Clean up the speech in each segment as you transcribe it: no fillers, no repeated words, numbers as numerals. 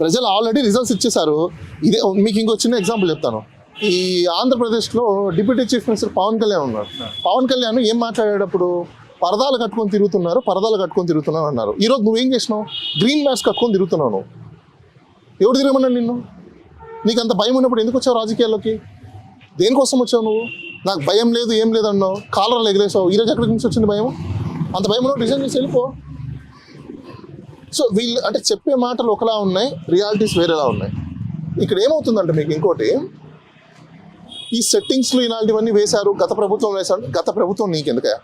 ప్రజలు already results ఇచ్చేశారు. ఇదే మీకు ఇంకో చిన్న ఎగ్జాంపుల్ చెప్తాను. ఈ ఆంధ్రప్రదేశ్లో deputy chief minister Pawan Kalyan ఉన్నారు. పవన్ కళ్యాణ్ ఏం మాట్లాడేటప్పుడు పరదాలు కట్టుకొని తిరుగుతున్నారు అన్నారు. ఈరోజు నువ్వేం చేసినావు? గ్రీన్ మ్యాట్స్ కట్టుకొని తిరుగుతున్నావు. నువ్వు ఎవరు తిరగమన్నాడు నిన్ను? నీకు అంత భయం ఉన్నప్పుడు ఎందుకు వచ్చావు రాజకీయాల్లోకి? దేనికోసం వచ్చావు నువ్వు? నాకు భయం లేదు ఏం లేదు అన్నావు, కాలర్లు ఎగిరేసావు. ఈరోజు ఎక్కడి నుంచి వచ్చింది భయం? అంత భయం ఉన్నప్పుడు రిజైన్ చేసి వెళ్ళిపో. సో వీళ్ళు అంటే చెప్పే మాటలు ఒకలా ఉన్నాయి, రియాలిటీస్ వేరేలా ఉన్నాయి. ఇక్కడ ఏమవుతుందంటే మీకు ఇంకోటి, ఈ సెట్టింగ్స్లో ఇలాంటివన్నీ వేశారు, గత ప్రభుత్వం వేశారు. గత ప్రభుత్వం నీకెందుకే?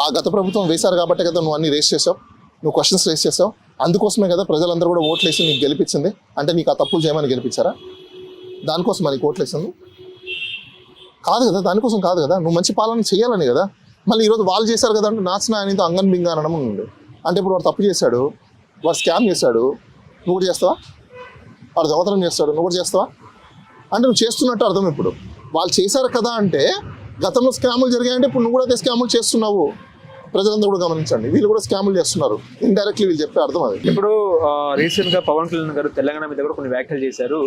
ఆ గత ప్రభుత్వం వేశారు కాబట్టే కదా నువ్వు అన్ని రేస్ చేసావు, నువ్వు క్వశ్చన్స్ రేస్ చేసావు. అందుకోసమే కదా ప్రజలందరూ కూడా ఓట్లు వేసి నీకు గెలిపించింది. అంటే నీకు ఆ తప్పులు చేయమని గెలిపించారా? దానికోసం నీకు ఓట్లు వేసింది కాదు కదా, దానికోసం కాదు కదా. నువ్వు మంచి పాలన చేయాలని కదా. మళ్ళీ ఈరోజు వాళ్ళు చేశారు కదా అంటే నాచిన ఆయనతో అంగన్ బింగా అనడం ఉంది. అంటే ఇప్పుడు వాడు తప్పు చేశాడు, వాడు స్కామ్ చేశాడు, నువ్వు కూడా చేస్తావా? వాడు దొంగతనం చేస్తాడు, నువ్వు కూడా చేస్తావా? అంటే నువ్వు చేస్తున్నట్టు అర్థం. ఇప్పుడు వాళ్ళు చేశారు కదా అంటే గతంలో స్కాములు జరిగాయంటే ఇప్పుడు నువ్వు కూడా అదే స్కాములు చేస్తున్నావు. ప్రజలందరూ కూడా గమనించండి, వీళ్ళు కూడా స్కాములు చేస్తున్నారు. ఇండైరెక్ట్లీ వీళ్ళు చెప్పే అర్థం అది. ఇప్పుడు రీసెంట్ గా పవన్ కళ్యాణ్ గారు తెలంగాణ మీద కూడా కొన్ని వ్యాఖ్యలు చేశారు.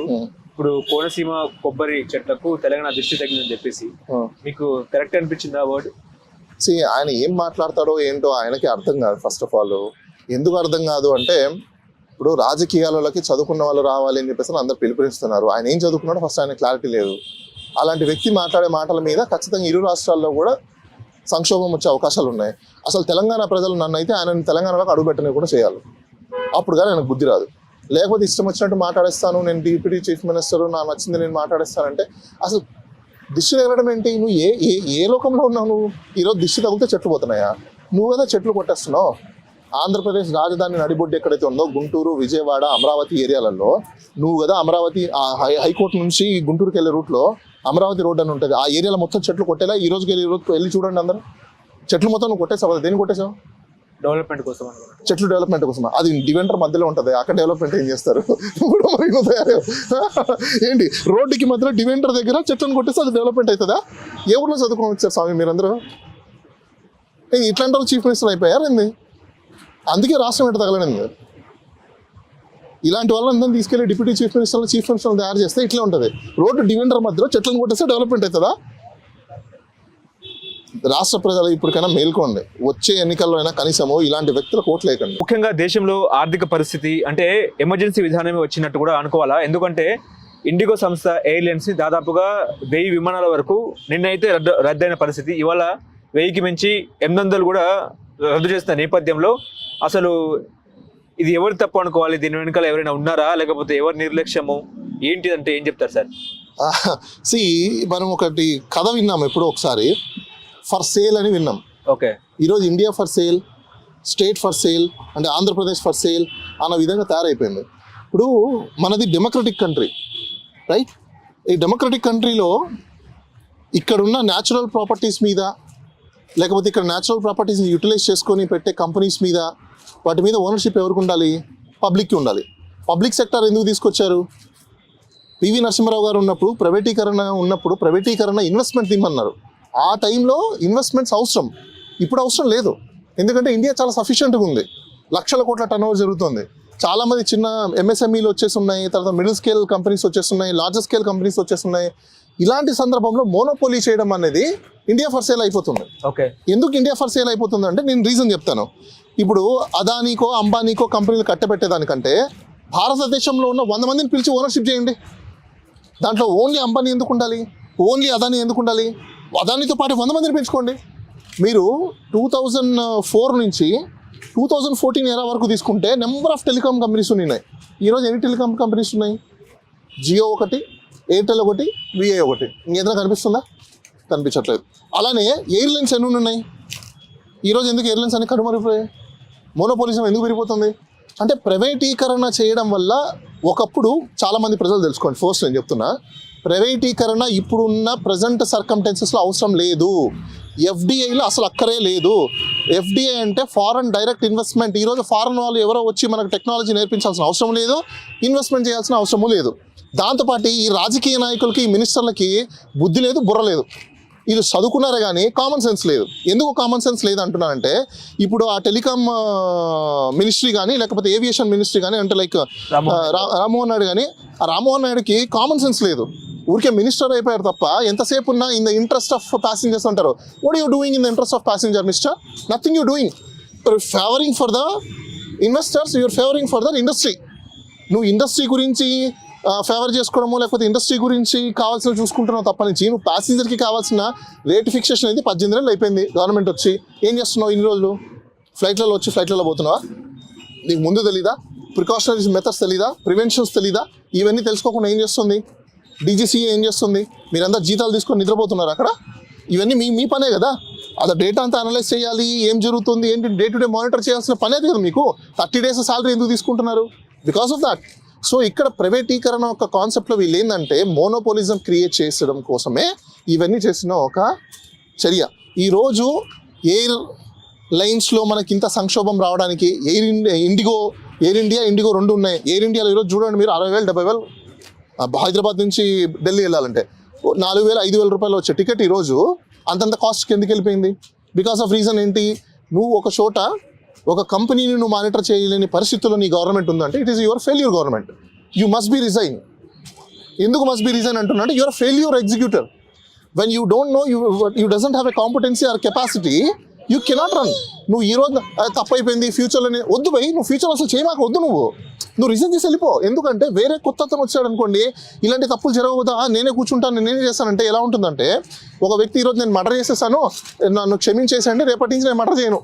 ఇప్పుడు కోనసీమ కొబ్బరి చెట్లకు తెలంగాణ దృష్టి తగ్గిందని చెప్పేసి, మీకు కరెక్ట్ అనిపించింది ఆ వర్డ్? ఆయన ఏం మాట్లాడతాడో ఏంటో ఆయనకి అర్థం కాదు. ఫస్ట్ ఆఫ్ ఆల్ ఎందుకు అర్థం కాదు అంటే, ఇప్పుడు రాజకీయాలలోకి చదువుకున్న వాళ్ళు రావాలి అని చెప్పేసి అందరు పిలుపునిస్తున్నారు. ఆయన ఏం చదువుకున్నాడో ఫస్ట్ ఆయన క్లారిటీ లేదు. అలాంటి వ్యక్తి మాట్లాడే మాటల మీద ఖచ్చితంగా ఇరు రాష్ట్రాల్లో కూడా సంక్షోభం వచ్చే అవకాశాలు ఉన్నాయి. అసలు తెలంగాణ ప్రజలు నన్ను అయితే ఆయన తెలంగాణలోకి అడుగుపెట్టని కూడా చేయాలి. అప్పుడు కానీ ఆయనకు బుద్ధి రాదు. లేకపోతే ఇష్టం వచ్చినట్టు మాట్లాడేస్తాను, నేను డిప్యూటీ చీఫ్ మినిస్టర్, నాకు నచ్చింది నేను మాట్లాడేస్తానంటే అసలు దిష్టి తగలడం ఏంటి? నువ్వు ఏ లోకంలో ఉన్నావు నువ్వు? ఈరోజు దిష్టి తగిలితే చెట్లు పోతున్నాయా? నువ్వు కదా చెట్లు కొట్టేస్తున్నావు. ఆంధ్రప్రదేశ్ రాజధాని నడిబొడ్డు ఎక్కడైతే ఉందో గుంటూరు, విజయవాడ, అమరావతి ఏరియాలలో నువ్వు కదా అమరావతి హైకోర్టు నుంచి గుంటూరుకి వెళ్ళే రూట్లో అమరావతి రోడ్ అని ఉంటుంది. ఆ ఏరియాలో మొత్తం చెట్లు కొట్టేలా ఈ రోజుకి వెళ్ళి చూడండి అందరూ. చెట్లు మొత్తం నువ్వు కొట్టేసావు. దేన్ని కొట్టేసావు? డెవలప్మెంట్ కోసం. చెట్లు డెవలప్మెంట్ కోసం. అది డివెంటర్ మధ్యలో ఉంటుంది. అక్కడ డెవలప్మెంట్ ఏం చేస్తారు? ఏంటి రోడ్డుకి మధ్యలో డివెంటర్ దగ్గర చెట్లను కొట్టేస్తే అది డెవలప్మెంట్ అవుతుందా? ఏ ఊర్లో చదువుకొని వచ్చారు స్వామి మీరందరూ? ఇట్లాంటి వాళ్ళు చీఫ్ మినిస్టర్ అయిపోయారు ఏంది? అందుకే రాష్ట్రం ఎట్ట తగలనింది. ఇలాంటి వాళ్ళందరినీ తీసుకెళ్లి డిప్యూటీ చీఫ్ మినిస్టర్లు తయారు చేస్తే ఇట్లా ఉంటుంది. రోడ్డు డివెండర్ మధ్యలో చెట్లను కొట్టేస్తే డెవలప్మెంట్ అవుతుందా? రాష్ట్ర ప్రజలు ఇప్పటికైనా మేల్కోండి. వచ్చే ఎన్నికల్లో అయినా కనీసము ఇలాంటి వ్యక్తులకు ఓట్లు వేయకండి. ముఖ్యంగా దేశంలో ఆర్థిక పరిస్థితి అంటే ఎమర్జెన్సీ విధానమే వచ్చినట్టు కూడా అనుకోవాలా? ఎందుకంటే ఇండిగో సంస్థ ఎయిర్లైన్స్ ని దాదాపుగా 1000 విమానాల వరకు నిన్నైతే రద్దయిన పరిస్థితి. ఇవాళ 1000కి మించి 800 కూడా రద్దు చేస్తున్న నేపథ్యంలో అసలు ఇది ఎవరు తప్పు అనుకోవాలి? దీని వెనకాల ఎవరైనా ఉన్నారా, లేకపోతే ఎవరి నిర్లక్ష్యము ఏంటి అంటే ఏం చెప్తారు సార్? మనం ఒకటి కథ విన్నాం ఎప్పుడో ఒకసారి, ఫర్ సేల్ అని విన్నాం. ఓకే, ఈరోజు India for sale, state for sale, అంటే ఆంధ్రప్రదేశ్ ఫర్ సేల్ అన్న విధంగా తయారైపోయింది. ఇప్పుడు మనది డెమోక్రటిక్ కంట్రీ, రైట్? ఈ డెమోక్రటిక్ కంట్రీలో ఇక్కడున్న న్యాచురల్ ప్రాపర్టీస్ మీద, లేకపోతే ఇక్కడ న్యాచురల్ ప్రాపర్టీస్ని యూటిలైజ్ చేసుకొని పెట్టే కంపెనీస్ మీద, వాటి మీద ఓనర్షిప్ ఎవరికి ఉండాలి? పబ్లిక్కి ఉండాలి. పబ్లిక్ సెక్టర్ ఎందుకు తీసుకొచ్చారు? పివి నరసింహారావు గారు ఉన్నప్పుడు ప్రైవేటీకరణ ఇన్వెస్ట్మెంట్ ఇమ్మన్నారు. ఆ టైంలో ఇన్వెస్ట్మెంట్స్ అవసరం, ఇప్పుడు అవసరం లేదు. ఎందుకంటే ఇండియా చాలా సఫిషియెంట్గా ఉంది. లక్షల కోట్ల టర్నోవర్ జరుగుతుంది. చాలామంది చిన్న ఎంఎస్ఎంఈలు వచ్చేస్తున్నాయి, తర్వాత మిడిల్ స్కేల్ కంపెనీస్ వచ్చేస్తున్నాయి, లార్జర్ స్కేల్ కంపెనీస్ వచ్చేస్తున్నాయి. ఇలాంటి సందర్భంలో మోనోపోలీ చేయడం అనేది ఇండియా ఫర్ సేల్ అయిపోతుంది. ఓకే, ఎందుకు ఇండియా ఫర్ సేల్ అయిపోతుంది అంటే నేను రీజన్ చెప్తాను. ఇప్పుడు అదానీకో అంబానీకో కంపెనీలు కట్టబెట్టేదానికంటే భారతదేశంలో ఉన్న 100 మందిని పిలిచి ఓనర్షిప్ చేయండి. దాంట్లో ఓన్లీ అంబానీ ఎందుకు ఉండాలి? ఓన్లీ అదానీ ఎందుకు ఉండాలి? అదానీతో పాటు 100 మందిని పెంచుకోండి. మీరు 2004 నుంచి 2014 ఎరా వరకు తీసుకుంటే నెంబర్ ఆఫ్ టెలికామ్ కంపెనీస్ ఉన్నాయి. ఈరోజు ఎన్ని టెలికామ్ కంపెనీస్ ఉన్నాయి? జియో ఒకటి, ఎయిర్టెల్ ఒకటి, విఐ ఒకటి. ఇంకేదైనా కనిపిస్తుందా? కనిపించట్లేదు. అలానే ఎయిర్లైన్స్ ఎన్ని ఉన్నాయి? ఈరోజు ఎందుకు ఎయిర్లైన్స్ అన్ని కనుమరుపోయాయి? మోనోపోలిజం ఎందుకు పెరిగిపోతుంది అంటే ప్రైవేటీకరణ చేయడం వల్ల. ఒకప్పుడు చాలామంది ప్రజలు తెలుసుకోండి, ఫస్ట్ నేను చెప్తున్నా, ప్రైవేటీకరణ ఇప్పుడున్న ప్రజెంట్ సర్కమ్టెన్సెస్లో అవసరం లేదు. ఎఫ్డిఐలో అసలు అక్కరే లేదు. ఎఫ్డిఐ అంటే ఫారెన్ డైరెక్ట్ ఇన్వెస్ట్మెంట్. ఈరోజు ఫారెన్ వాళ్ళు ఎవరో వచ్చి మనకు టెక్నాలజీ నేర్పించాల్సిన అవసరం లేదు, ఇన్వెస్ట్మెంట్ చేయాల్సిన అవసరము లేదు. దాంతోపాటు ఈ రాజకీయ నాయకులకి, ఈ మినిస్టర్లకి బుద్ధి లేదు, బుర్ర లేదు. వీళ్ళు చదువుకున్నారే కానీ కామన్ సెన్స్ లేదు. ఎందుకు కామన్ సెన్స్ లేదు అంటున్నానంటే, ఇప్పుడు ఆ టెలికామ్ మినిస్ట్రీ కానీ లేకపోతే ఏవియేషన్ మినిస్ట్రీ కానీ అంటే లైక్ రామ్మోహన్ నాయుడు కానీ, ఆ రామ్మోహన్ నాయుడుకి కామన్ సెన్స్ లేదు. ఊరికే మినిస్టర్ అయిపోయారు తప్ప ఎంతసేపు ఉన్నా in the interest of passengers అంటారు. What you doing in the interest of passenger mister? Nothing you doing. Favouring for the investors, you're favouring for the industry. నువ్వు ఇండస్ట్రీ గురించి ఫేవర్ చేసుకోవడము లేకపోతే ఇండస్ట్రీ గురించి కావాల్సిన చూసుకుంటున్నావు తప్ప నుంచి నువ్వు ప్యాసింజర్కి కావాల్సిన రేట్ ఫిక్సేషన్ అయితే 18 నెలలు అయిపోయింది గవర్నమెంట్ వచ్చి. ఏం చేస్తున్నావు ఇన్ని రోజులు? ఫ్లైట్లలో వచ్చి ఫ్లైట్లలో పోతున్నావా? నీకు ముందు తెలీదా? ప్రికాషనరీస్ మెథడ్స్ తెలీదా? ప్రివెన్షన్స్ తెలీదా? ఇవన్నీ తెలుసుకోకుండా ఏం చేస్తుంది డీజీసీఏ? ఏం చేస్తుంది? మీరందరూ జీతాలు తీసుకొని నిద్రపోతున్నారు అక్కడ. ఇవన్నీ మీ పనే కదా. అది డేటా అంతా అనలైజ్ చేయాలి, ఏం జరుగుతుంది ఏంటి డే టు డే మానిటర్ చేయాల్సిన పనే కదా మీకు. 30 days సాలరీ ఎందుకు తీసుకుంటున్నారు? Because of that. సో ఇక్కడ ప్రైవేటీకరణ ఒక కాన్సెప్ట్లో వీళ్ళు ఏంటంటే మోనోపోలిజం క్రియేట్ చేసడం కోసమే ఇవన్నీ చేసిన ఒక చర్య. ఈరోజు ఎయిర్ లైన్స్లో మనకి ఇంత సంక్షోభం రావడానికి ఎయిర్ ఇండియా ఇండిగో రెండు ఉన్నాయి. ఎయిర్ ఇండియాలో ఈరోజు చూడండి మీరు 60,000 70,000 హైదరాబాద్ నుంచి ఢిల్లీ వెళ్ళాలంటే 4,000 5,000 రూపాయలు వచ్చే టికెట్ ఈరోజు అంతంత కాస్ట్కి ఎందుకు వెళ్ళిపోయింది? బికాస్ ఆఫ్ రీజన్ ఏంటి? నువ్వు ఒక చోట ఒక కంపెనీని నువ్వు మానిటర్ చేయలేని పరిస్థితుల్లో నీ గవర్నమెంట్ ఉందంటే it is your failure government. You must be resign. ఎందుకు మస్ట్ బి రిజైన్ అంటున్నా అంటే your failure executor. When you don't know you doesn't have a competency or capacity, you cannot run. నువ్వు ఈరోజు తప్పైపోయింది ఫ్యూచర్లో వద్దు పోయి నువ్వు ఫ్యూచర్ అసలు చేయమాక వద్దు, నువ్వు రిజైన్ చేసి వెళ్ళిపో. ఎందుకంటే వేరే కొత్త అతను వచ్చాడు అనుకోండి, ఇలాంటి తప్పులు జరగవద్దా, నేనే కూర్చుంటాను నేనే చేస్తానంటే ఎలా ఉంటుందంటే, ఒక వ్యక్తి ఈరోజు నేను మర్డర్ చేసేసాను నన్ను క్షమించేసండి రేపటి నుంచి నేను మర్డర్ చేయను,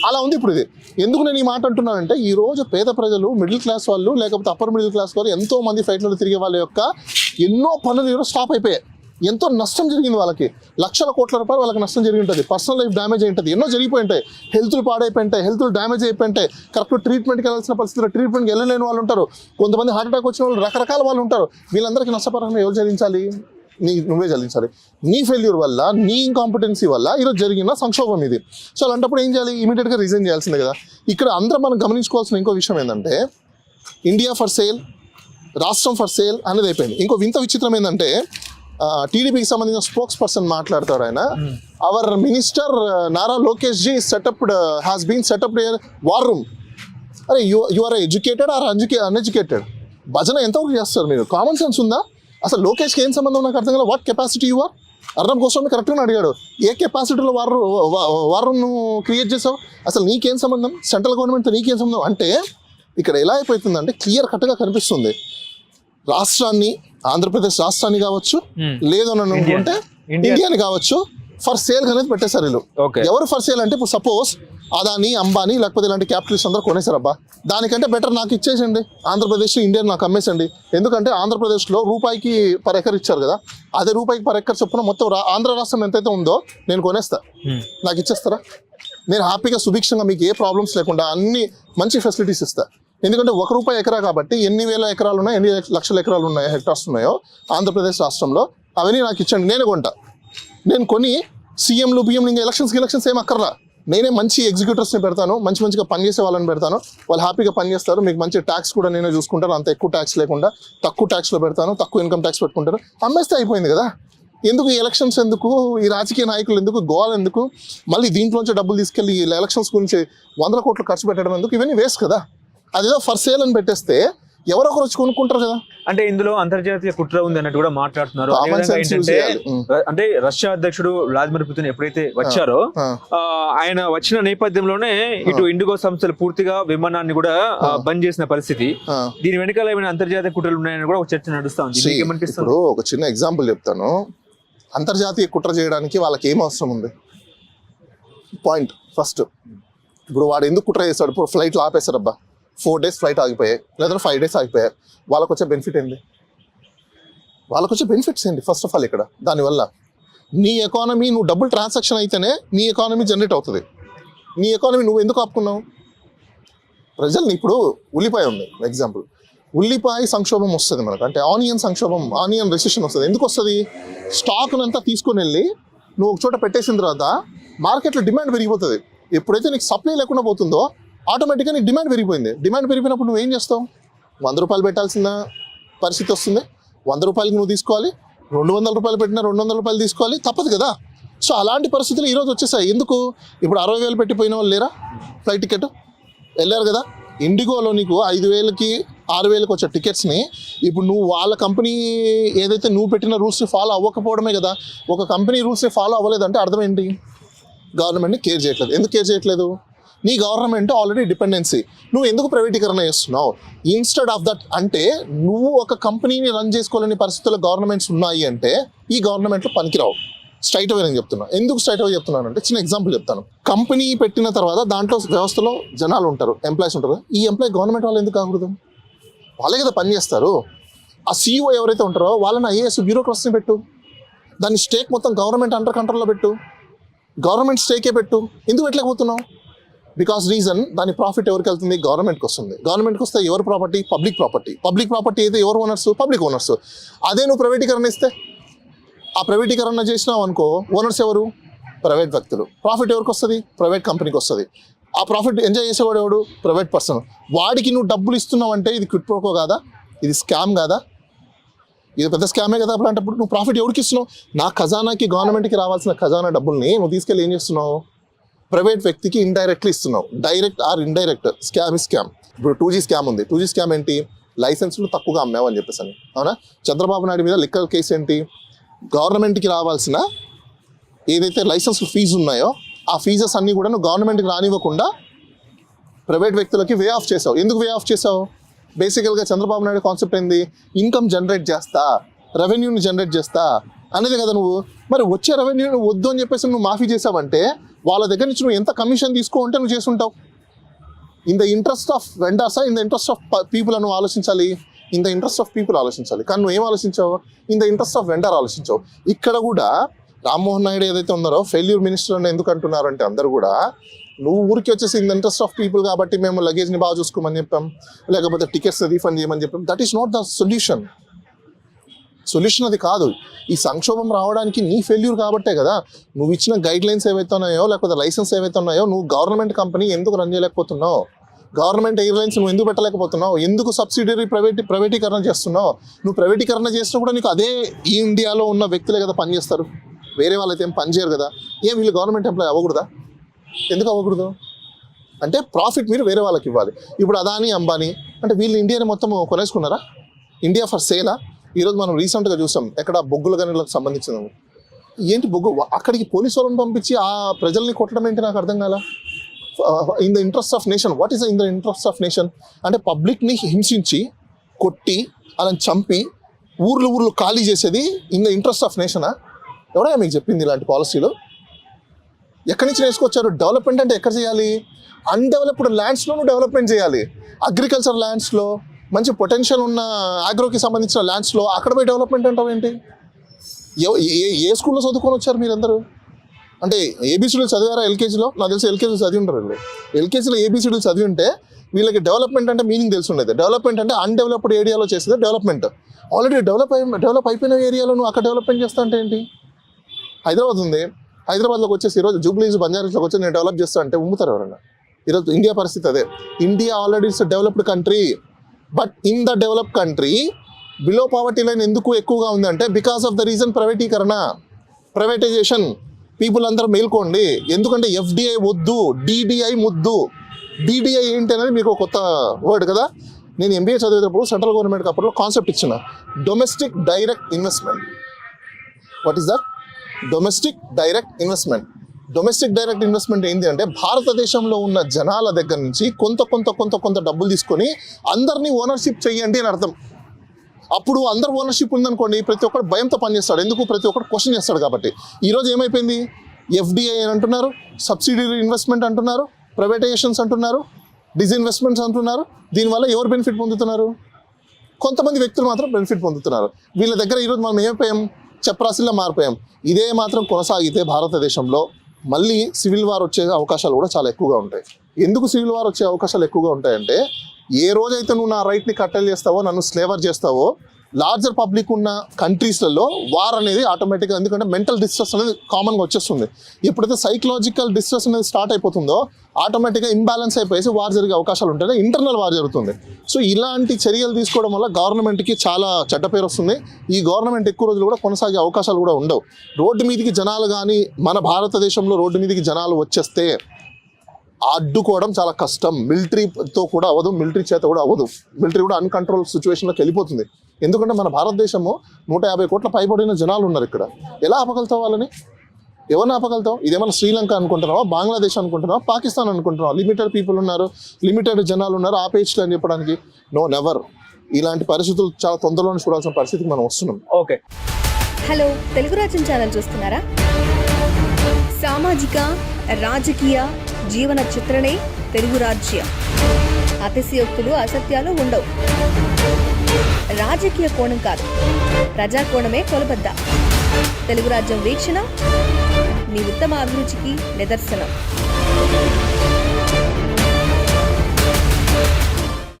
అలా ఉంది ఇప్పుడు ఇది. ఎందుకు నేను ఈ మాట అంటున్నానంటే, ఈ రోజు పేద ప్రజలు మిడిల్ క్లాస్ వాళ్ళు లేకపోతే అప్పర్ మిడిల్ క్లాస్ వాళ్ళు ఎంతో మంది ఫ్లైట్లలో తిరిగే వాళ్ళ యొక్క ఎన్నో పనులు ఈరోజు స్టాప్ అయిపోయాయి. ఎంతో నష్టం జరిగింది వాళ్ళకి, లక్షల కోట్ల రూపాయలు వాళ్ళకి నష్టం జరిగి ఉంటుంది, పర్సనల్ లైఫ్ డ్యామేజ్ అయి ఉంటుంది, ఎన్నో జరిగిపోయి ఉంటాయి, హెల్త్లు పాడైపోయి ఉంటాయి, హెల్త్లు డ్యామేజ్ అయిపోయి ఉంటాయి, కరెక్ట్ ట్రీట్మెంట్కి వెళ్ళాల్సిన పరిస్థితుల్లో ట్రీట్మెంట్కి వెళ్ళలేని వాళ్ళు ఉంటారు, కొంతమంది హార్ట్ అటాక్ వచ్చిన వాళ్ళు రకరకాల వాళ్ళు ఉంటారు. వీళ్ళందరికీ నష్టపరంగా ఎవరు చెల్లించాలి? నువ్వే చెల్లించాలి. నీ ఫెయిల్యూర్ వల్ల నీ ఇన్కాంపిటెన్సీ వల్ల ఈరోజు జరిగిన సంక్షోభం ఇది. సో అలాంటప్పుడు ఏం చేయాలి? ఇమీడియట్గా రిజైన్ చేయాల్సిందే కదా. ఇక్కడ అందరం మనం గమనించుకోవాల్సిన ఇంకో విషయం ఏంటంటే, ఇండియా ఫర్ సేల్, రాష్ట్రం ఫర్ సేల్ అనేది అయిపోయింది. ఇంకో వింత విచిత్రం ఏంటంటే, టీడీపీకి సంబంధించిన స్పోక్స్ పర్సన్ మాట్లాడతాడు ఆయన, our minister Nara Lokesh ji has been setup war room. అరే you are educated or uneducated? భజన ఎంతవరకు చేస్తారు మీరు? కామన్ సెన్స్ ఉందా? అసలు లోకేష్కి ఏం సంబంధం నాకు అర్థం కదా. What capacity you are? Arnab Goswami కరెక్ట్గా అడిగాడు, ఏ కెపాసిటీలో వార్ రూమ్ క్రియేట్ చేసావు? అసలు నీకేం సంబంధం? సెంట్రల్ గవర్నమెంట్తో నీకేం సంబంధం? అంటే ఇక్కడ ఎలా అయిపోతుందంటే క్లియర్ కట్గా కనిపిస్తుంది, రాష్ట్రాన్ని ఆంధ్రప్రదేశ్ రాష్ట్రాన్ని కావచ్చు, లేదు అని అనుకుంటే ఇండియాని కావచ్చు, ఫర్ సేల్ అనేది పెట్టేశారు వీళ్ళు. ఎవరు ఫర్ సేల్ అంటే, ఇప్పుడు సపోజ్ అదాని అంబానీ లేకపోతే ఇలాంటి క్యాపిటలిస్ట్ అందరూ కొనేసారు. అబ్బా దానికంటే బెటర్ నాకు ఇచ్చేసండి, ఆంధ్రప్రదేశ్ ఇండియా నాకు అమ్మేసండి. ఎందుకంటే ఆంధ్రప్రదేశ్లో రూపాయికి పర్ ఎకర్ ఇచ్చారు కదా, అదే రూపాయికి పర్ ఎకర్ చొప్పున మొత్తం ఆంధ్ర రాష్ట్రం ఎంతైతే ఉందో నేను కొనేస్తా, నాకు ఇచ్చేస్తారా? నేను హ్యాపీగా సుభిక్షంగా మీకు ఏ ప్రాబ్లమ్స్ లేకుండా అన్ని మంచి ఫెసిలిటీస్ ఇస్తా. ఎందుకంటే ₹1 ఎకరా కాబట్టి ఎన్ని వేల ఎకరాలు ఉన్నాయో, ఎన్ని లక్షల ఎకరాలు ఉన్నాయో, హెక్టార్స్ ఉన్నాయో ఆంధ్రప్రదేశ్ రాష్ట్రంలో, అవన్నీ నాకు ఇచ్చండి, నేనే కొంటా. నేను కొని సీఎంలు బిఎంలు ఇంకా ఎలక్షన్స్ ఏం అక్కర్లా, నేనే మంచి ఎగ్జిక్యూటివ్స్ని పెడతాను, మంచిగా పనిచేసే వాళ్ళని పెడతాను, వాళ్ళు హ్యాపీగా పనిచేస్తారు, మీకు మంచి ట్యాక్స్ కూడా నేనే చూసుకుంటాను, అంత ఎక్కువ ట్యాక్స్ లేకుండా తక్కువ ట్యాక్స్లో పెడతాను, తక్కువ ఇన్కమ్ ట్యాక్స్ పెట్టుకుంటారు, అమ్మేస్తే అయిపోయింది కదా. ఎందుకు ఈ ఎలక్షన్స్ ఎందుకు, ఈ రాజకీయ నాయకులు ఎందుకు, గోల్ ఎందుకు, మళ్ళీ దీంట్లోంచి డబ్బులు తీసుకెళ్ళి ఎలక్షన్స్ గురించి 100 కోట్లు ఖర్చు పెట్టడం ఎందుకు? ఇవన్నీ వేస్ట్ కదా. అదేదో ఫర్ సేల్ అని పెట్టేస్తే ఎవరొకరు వచ్చి కొనుక్కుంటారు కదా. అంటే ఇందులో అంతర్జాతీయ కుట్ర ఉంది అన్నట్టు కూడా మాట్లాడుతున్నారు. అంటే రష్యా అధ్యక్షుడు వ్లాదిమిర్ పుతిన్ ఎప్పుడైతే వచ్చారో ఆయన వచ్చిన నేపథ్యంలోనే ఇటు ఇండిగో సంస్థలు పూర్తిగా విమానాన్ని కూడా బంద్ చేసిన పరిస్థితి. దీని వెనకాల ఏమైనా అంతర్జాతీయ కుట్రలు ఉన్నాయని కూడా ఒక చర్చ నడుస్తా ఉంది. ఇప్పుడు ఒక చిన్న ఎగ్జాంపుల్ చెప్తాను. అంతర్జాతీయ కుట్ర చేయడానికి వాళ్ళకి ఏం అవసరం ఉంది? పాయింట్ ఫస్ట్, ఇప్పుడు వాడు ఎందుకు కుట్ర చేస్తాడు? ఇప్పుడు ఫ్లైట్లు ఆపేశారు, అబ్బా 4 days ఫ్లైట్ ఆగిపోయాయి, లేదా 5 days ఆగిపోయాయి, వాళ్ళకు వచ్చే బెనిఫిట్ ఏంటి? వాళ్ళకు వచ్చే బెనిఫిట్స్ ఏంటి? ఫస్ట్ ఆఫ్ ఆల్ ఇక్కడ దానివల్ల నీ ఎకానమీ, నువ్వు డబ్బులు ట్రాన్సాక్షన్ అయితేనే నీ ఎకానమీ జనరేట్ అవుతుంది. నీ ఎకానమీ నువ్వు ఎందుకు ఆపుకున్నావు? ప్రజల్ని, ఇప్పుడు ఉల్లిపాయ ఉంది ఎగ్జాంపుల్, ఉల్లిపాయ సంక్షోభం వస్తుంది మనకు, అంటే ఆనియన్ రెసిషన్ వస్తుంది. ఎందుకు వస్తుంది? స్టాక్నంతా తీసుకొని వెళ్ళి నువ్వు ఒక చోట పెట్టేసిన తర్వాత మార్కెట్లో డిమాండ్ పెరిగిపోతుంది. ఎప్పుడైతే నీకు సప్లై లేకుండా పోతుందో ఆటోమేటిక్గా నీకు డిమాండ్ పెరిగిపోయింది. డిమాండ్ పెరిగిపోయినప్పుడు నువ్వేం చేస్తావు? ₹100 పెట్టాల్సిన పరిస్థితి వస్తుంది. ₹100 నువ్వు తీసుకోవాలి, ₹200 పెట్టినా ₹200 తీసుకోవాలి, తప్పదు కదా. సో అలాంటి పరిస్థితులు ఈరోజు వచ్చేసాయి. ఎందుకు? ఇప్పుడు 60,000 పెట్టిపోయిన వాళ్ళు లేరా ఫ్లైట్ టికెట్ వెళ్ళారు కదా. ఇండిగోలో నీకు 5,000కి 6,000కి వచ్చే టికెట్స్ని ఇప్పుడు నువ్వు వాళ్ళ కంపెనీ ఏదైతే నువ్వు పెట్టిన రూల్స్ని ఫాలో అవ్వకపోవడమే కదా. ఒక కంపెనీ రూల్స్ని ఫాలో అవ్వలేదంటే అర్థం ఏంటి? గవర్నమెంట్ని కేర్ చేయట్లేదు. ఎందుకు కేర్ చేయట్లేదు? నీ గవర్నమెంట్ ఆల్రెడీ డిపెండెన్సీ. నువ్వు ఎందుకు ప్రైవేటీకరణ చేస్తున్నావు? ఇన్స్టెడ్ ఆఫ్ దట్ అంటే నువ్వు ఒక కంపెనీని రన్ చేసుకోలేని పరిస్థితుల్లో గవర్నమెంట్స్ ఉన్నాయి అంటే ఈ గవర్నమెంట్లో పనికిరావు. స్ట్రైట్ అవే నేను చెప్తున్నా. ఎందుకు స్ట్రైట్ అవే చెప్తున్నాను అంటే చిన్న ఎగ్జాంపుల్ చెప్తాను. కంపెనీ పెట్టిన తర్వాత దాంట్లో వ్యవస్థలో జనాలు ఉంటారు, ఎంప్లాయీస్ ఉంటారు. ఈ ఎంప్లాయీ గవర్నమెంట్ వాళ్ళు ఎందుకు కాకూడదు? వాళ్ళే కదా పని చేస్తారు. ఆ సీఈఓ ఎవరైతే ఉంటారో వాళ్ళని ఐఏఎస్ బ్యూరోక్రసీని పెట్టు. దాని స్టేక్ మొత్తం గవర్నమెంట్ అండర్ కంట్రోల్లో పెట్టు. గవర్నమెంట్ స్టేకే పెట్టు. ఎందుకు పెట్టలేకపోతున్నావు? బికాస్ రీజన్ దాని ప్రాఫిట్ ఎవరికి వెళ్తుంది? గవర్నమెంట్కి వస్తుంది. గవర్నమెంట్కి వస్తే ఎవరు property? Public property. Public property అయితే ఎవరు ఓనర్స్? Public owners. అదే నువ్వు ప్రైవేటీకరణ ఇస్తే, ఆ ప్రైవేటీకరణ చేసినావు అనుకో, ఓనర్స్ ఎవరు? ప్రైవేట్ వ్యక్తులు. ప్రాఫిట్ ఎవరికి వస్తుంది? ప్రైవేట్ కంపెనీకి వస్తుంది. ఆ ప్రాఫిట్ ఎంజాయ్ చేసేవాడు ఎవడు? Private person. వాడికి నువ్వు డబ్బులు ఇస్తున్నావు అంటే ఇది క్విట్ ప్రోకో కాదా? ఇది స్కామ్ కాదా? ఇది పెద్ద స్కామే కదా. అలాంటప్పుడు నువ్వు ప్రాఫిట్ ఎవరికి ఇస్తున్నావు? నా ఖజానాకి, గవర్నమెంట్కి రావాల్సిన ఖజానా డబ్బుల్ని నువ్వు తీసుకెళ్ళి ఏం చేస్తున్నావు? ప్రైవేట్ వ్యక్తికి ఇండైరెక్ట్లీ ఇస్తున్నావు. Direct or indirect scam is scam. ఇప్పుడు 2G స్కామ్ ఉంది. 2G స్కామ్ ఏంటి? లైసెన్స్లు తక్కువగా అమ్మావు అని చెప్పేసి అని. అవునా? చంద్రబాబు నాయుడు మీద లిక్కర్ కేసు ఏంటి? గవర్నమెంట్కి రావాల్సిన ఏదైతే లైసెన్స్ ఫీజు ఉన్నాయో ఆ ఫీజెస్ అన్నీ కూడా నువ్వు గవర్నమెంట్కి రానివ్వకుండా ప్రైవేట్ వ్యక్తులకి వే ఆఫ్ చేసావు. ఎందుకు వే ఆఫ్ చేసావు? బేసికల్గా చంద్రబాబు నాయుడు కాన్సెప్ట్ ఏంది? ఇన్కమ్ జనరేట్ చేస్తా, రెవెన్యూని జనరేట్ చేస్తా అనేది కదా. నువ్వు మరి వచ్చే రెవెన్యూని వద్దు అని చెప్పేసి నువ్వు మాఫీ చేసావంటే వాళ్ళ దగ్గర నుంచి నువ్వు ఎంత కమిషన్ తీసుకో అంటే నువ్వు చేసుంటావు. ఇన్ ద ఇంట్రెస్ట్ ఆఫ్ వెండర్సా, in the interest of people అని ఆలోచించాలి. In the interest of people ఆలోచించాలి. కానీ నువ్వు ఏం ఆలోచించావు? In the interest of vendor ఆలోచించావు. ఇక్కడ కూడా రామ్మోహన్ నాయుడు ఏదైతే ఉన్నారో ఫెయిల్యూర్ మినిస్టర్ అని ఎందుకు అంటున్నారు అంటే అందరూ కూడా నువ్వు ఊరికి వచ్చేసి in the interest of people కాబట్టి మేము లగేజ్ని బాగా చూసుకోమని చెప్పాం, లేకపోతే టికెట్స్ రీఫండ్ చేయమని చెప్పాం. That is not the solution. Solution అది కాదు. ఈ సంక్షోభం రావడానికి నీ ఫెయిల్యూర్ కాబట్టే కదా. నువ్వు ఇచ్చిన గైడ్ లైన్స్ ఏవైతే ఉన్నాయో, లేకపోతే లైసెన్స్ ఏవైతే ఉన్నాయో, నువ్వు గవర్నమెంట్ కంపెనీ ఎందుకు రన్ చేయలేకపోతున్నావు? గవర్నమెంట్ ఎయిర్లైన్స్ నువ్వు ఎందుకు పెట్టలేకపోతున్నావు? ఎందుకు సబ్సిడరీ ప్రైవేటీకరణ చేస్తున్నావు? నువ్వు ప్రైవేటీకరణ చేసినా కూడా నీకు అదే ఈ ఇండియాలో ఉన్న వ్యక్తులే కదా పనిచేస్తారు. వేరే వాళ్ళైతే ఏం పని చేయరు కదా. ఏం వీళ్ళు గవర్నమెంట్ ఎంప్లాయ్ అవ్వకూడదా? ఎందుకు అవ్వకూడదు? అంటే ప్రాఫిట్ మీరు వేరే వాళ్ళకి ఇవ్వాలి. ఇప్పుడు అదాని, అంబానీ అంటే వీళ్ళు ఇండియాని మొత్తం కొనేసుకున్నారా? India for సేలా? ఈరోజు మనం రీసెంట్గా చూసాం ఎక్కడ బొగ్గుల గనులకు సంబంధించిన ఏంటి బొగ్గు అక్కడికి పోలీసు వాళ్ళని పంపించి ఆ ప్రజల్ని కొట్టడం ఏంటి నాకు అర్థం కాల. In the interest of nation. What is in the interest of nation? అంటే పబ్లిక్ని హింసించి కొట్టి అలా చంపి ఊర్లు ఖాళీ చేసేది ఇన్ ద ఇంట్రెస్ట్ ఆఫ్ నేషనా? ఎవరైనా మీకు చెప్పింది ఇలాంటి పాలసీలు? ఎక్కడి నుంచి నేర్చుకొచ్చారు? డెవలప్మెంట్ అంటే ఎక్కడ చేయాలి? అన్డెవలప్డ్ ల్యాండ్స్లోనూ డెవలప్మెంట్ చేయాలి. అగ్రికల్చర్ ల్యాండ్స్లో మంచి పొటెన్షియల్ ఉన్న ఆగ్రోకి సంబంధించిన ల్యాండ్స్లో అక్కడ పోయి డెవలప్మెంట్ అంటావు ఏంటి? ఏ స్కూల్లో చదువుకొని వచ్చారు మీరందరూ? అంటే ఏబీసీడీలు చదివారా ఎల్కేజీలో? నాకు తెలిసి ఎల్కేజీ చదివి ఉంటారు వీళ్ళు. ఎల్కేజీలో ఏబీసీడీలు చదివి ఉంటే వీళ్ళకి డెవలప్మెంట్ అంటే మీనింగ్ తెలిసి ఉండేది. డెవలప్మెంట్ అంటే అన్డెవలప్డ్ ఏరియాలో చేసేది డెవలప్మెంట్. ఆల్రెడీ డెవలప్ అయిపోయిన ఏరియాలో నువ్వు అక్కడ డెవలప్మెంట్ చేస్తా అంటే ఏంటి? హైదరాబాద్ ఉంది. హైదరాబాద్లోకి వచ్చేసి ఈరోజు జూబ్లీస్, బంజారాస్లోకి వచ్చి నేను డెవలప్ చేస్తా అంటే ఉమ్ముతారు ఎవరన్నా? ఈరోజు ఇండియా పరిస్థితి అదే. India already it's developed country. But in the develop country below poverty line ఎందుకు ఎక్కువగా ఉందంటే బికాస్ ఆఫ్ ద రీజన్ ప్రైవేటీకరణ, ప్రైవేటైజేషన్. పీపుల్ అందరూ మేల్కోండి. ఎందుకంటే ఎఫ్డిఐ వద్దు, డిడిఐ ముద్దు. డిడిఐ ఏంటి అనేది మీకు కొత్త వర్డ్ కదా. నేను ఎంబీఏ చదివేటప్పుడు సెంట్రల్ గవర్నమెంట్ అప్పట్లో కాన్సెప్ట్ ఇచ్చిన domestic direct investment. What is that? Domestic direct investment. Domestic direct investment ఏంటి అంటే భారతదేశంలో ఉన్న జనాల దగ్గర నుంచి కొంత డబ్బులు తీసుకొని అందరినీ ఓనర్షిప్ చేయండి అని అర్థం. అప్పుడు అందరు ఓనర్షిప్ ఉందనుకోండి ప్రతి ఒక్కరు భయంతో పనిచేస్తాడు. ఎందుకు? ప్రతి ఒక్కరు క్వశ్చన్ చేస్తాడు కాబట్టి. ఈరోజు ఏమైపోయింది? ఎఫ్డిఐ అని అంటున్నారు, సబ్సిడరీ ఇన్వెస్ట్మెంట్ అంటున్నారు, ప్రైవేటైజేషన్స్ అంటున్నారు, డిస్ఇన్వెస్ట్మెంట్స్ అంటున్నారు. దీనివల్ల ఎవరు బెనిఫిట్ పొందుతున్నారు? కొంతమంది వ్యక్తులు మాత్రం బెనిఫిట్ పొందుతున్నారు. వీళ్ళ దగ్గర ఈరోజు మనం ఏమైపోయాం? చెప్రాసిల్లా మారిపోయాం. ఇదే మాత్రం కొనసాగితే భారతదేశంలో మళ్ళీ సివిల్ వార్ వచ్చే అవకాశాలు కూడా చాలా ఎక్కువగా ఉంటాయి. ఎందుకు సివిల్ వార్ వచ్చే అవకాశాలు ఎక్కువగా ఉంటాయంటే ఏ రోజైతే నువ్వు నా రైట్ని కట్టెలు చేస్తావో, నన్ను స్లేవర్ చేస్తావో, లార్జర్ పబ్లిక్ ఉన్న కంట్రీస్లలో వార్ అనేది ఆటోమేటిక్గా, ఎందుకంటే మెంటల్ డిస్ట్రెస్ అనేది కామన్గా వచ్చేస్తుంది. ఎప్పుడైతే సైకలాజికల్ డిస్ట్రెస్ అనేది స్టార్ట్ అయిపోతుందో ఆటోమేటిక్గా ఇంబ్యాలెన్స్ అయిపోయేసి వార్ జరిగే అవకాశాలు ఉంటాయి, ఇంటర్నల్ వార్ జరుగుతుంది. సో ఇలాంటి చర్యలు తీసుకోవడం వల్ల గవర్నమెంట్కి చాలా చెడ్డ పేరు వస్తుంది. ఈ గవర్నమెంట్ ఎక్కువ రోజులు కూడా కొనసాగే అవకాశాలు కూడా ఉండవు. రోడ్డు మీదకి జనాలు కానీ, మన భారతదేశంలో రోడ్డు మీదకి జనాలు వచ్చేస్తే అడ్డుకోవడం చాలా కష్టం. మిలిటరీతో కూడా అవ్వదు, మిలిటరీ చేత కూడా అవ్వదు. మిలిటరీ కూడా అన్కంట్రోల్ సిచ్యువేషన్లోకి వెళ్ళిపోతుంది. ఎందుకంటే మన భారతదేశము 150 కోట్ల పైబడిన జనాలు ఉన్నారు ఇక్కడ. ఎలా ఆపగలుగుతావు వాళ్ళని? ఎవరిని ఆపగలుగుతావు? ఇదేమన్నా శ్రీలంక అనుకుంటున్నావా, బంగ్లాదేశ్ అనుకుంటున్నావా, పాకిస్తాన్ అనుకుంటున్నావా? లిమిటెడ్ పీపుల్ ఉన్నారు, లిమిటెడ్ జనాలు ఉన్నారు, ఆపేయచ్చు అని చెప్పడానికి నో, నెవర్. ఇలాంటి పరిస్థితులు చాలా తొందరలోనే చూడాల్సిన పరిస్థితికి మనం వస్తున్నాం. ఓకే, హలో, తెలుగు రాజ్యం ఛానల్ చూస్తున్నారా? సామాజిక రాజకీయ జీవన చిత్రణే తెలుగు రాజ్యం. అతిశయోక్తులు అసత్యాలు ఉండవు. రాజకీయ కోణం కాదు, ప్రజా కోణమే కొలబద్ద. తెలుగు రాజ్యం వీక్షణ మీ ఉత్తమ అభిరుచికి నిదర్శనం.